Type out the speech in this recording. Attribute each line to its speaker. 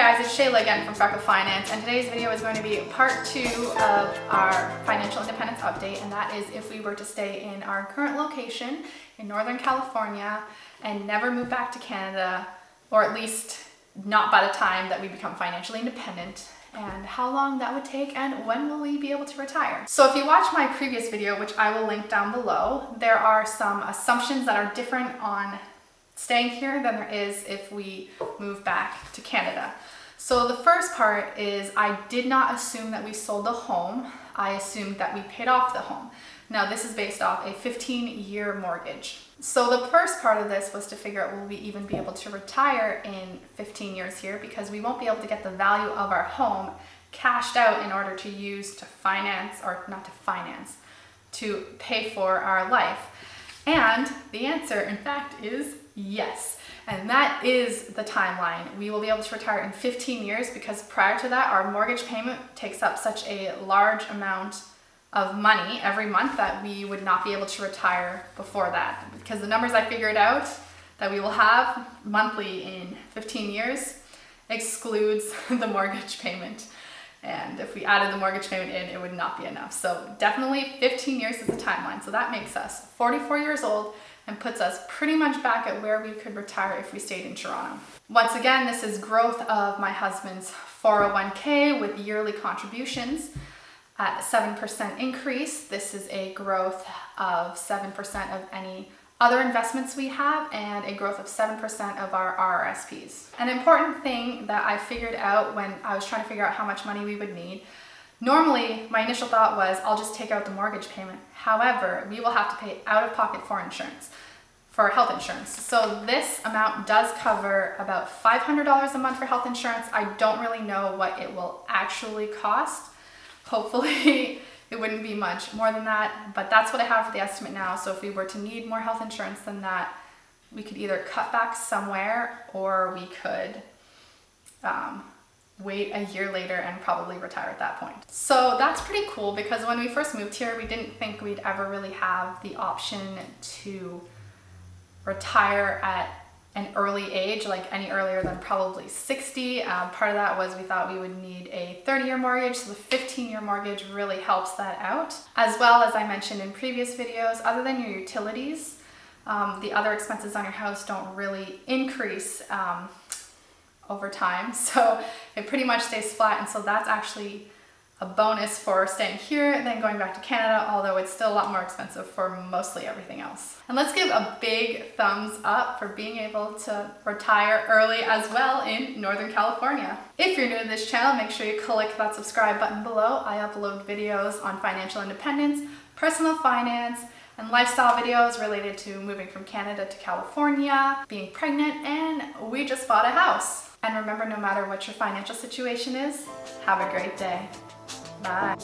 Speaker 1: guys, it's Shayla again from Freckle Finance, and today's video is going to be part 2 of our financial independence update, and that is if we were to stay in our current location in Northern California and never move back to Canada, or at least not by the time that we become financially independent, and how long that would take and when will we be able to retire. So if you watch my previous video, which I will link down below, there are some assumptions that are different on staying here than there is if we move back to Canada. So the first part is I did not assume that we sold the home. I assumed that we paid off the home. Now this is based off a 15-year mortgage. So the first part of this was to figure out will we even be able to retire in 15 years here, because we won't be able to get the value of our home cashed out in order to use to finance, or not to finance, to pay for our life. And the answer, in fact, is yes. And that is the timeline. We will be able to retire in 15 years because prior to that, our mortgage payment takes up such a large amount of money every month that we would not be able to retire before that. Because the numbers I figured out that we will have monthly in 15 years excludes the mortgage payment. And if we added the mortgage payment in, it would not be enough. So definitely 15 years is the timeline. So that makes us 44 years old and puts us pretty much back at where we could retire if we stayed in Toronto. Once again, this is growth of my husband's 401k with yearly contributions at a 7% increase. This is a growth of 7% of any other investments we have, and a growth of 7% of our RRSPs. An important thing that I figured out when I was trying to figure out how much money we would need, normally my initial thought was I'll just take out the mortgage payment. However, we will have to pay out of pocket for insurance, for health insurance. So this amount does cover about $500 a month for health insurance. I don't really know what it will actually cost. Hopefully it wouldn't be much more than that, but that's what I have for the estimate now. So if we were to need more health insurance than that, we could either cut back somewhere, or we could wait a year later and probably retire at that point. So that's pretty cool, because when we first moved here, we didn't think we'd ever really have the option to retire at an early age, like any earlier than probably 60. Part of that was we thought we would need a 30-year mortgage, so the 15-year mortgage really helps that out. As well, as I mentioned in previous videos, other than your utilities, the other expenses on your house don't really increase over time, so it pretty much stays flat, and so that's actually a bonus for staying here than going back to Canada, although it's still a lot more expensive for mostly everything else. And let's give a big thumbs up for being able to retire early as well in Northern California. If you're new to this channel, make sure you click that subscribe button below. I upload videos on financial independence, personal finance, and lifestyle videos related to moving from Canada to California, being pregnant, and we just bought a house. And remember, no matter what your financial situation is, have a great day. Bye.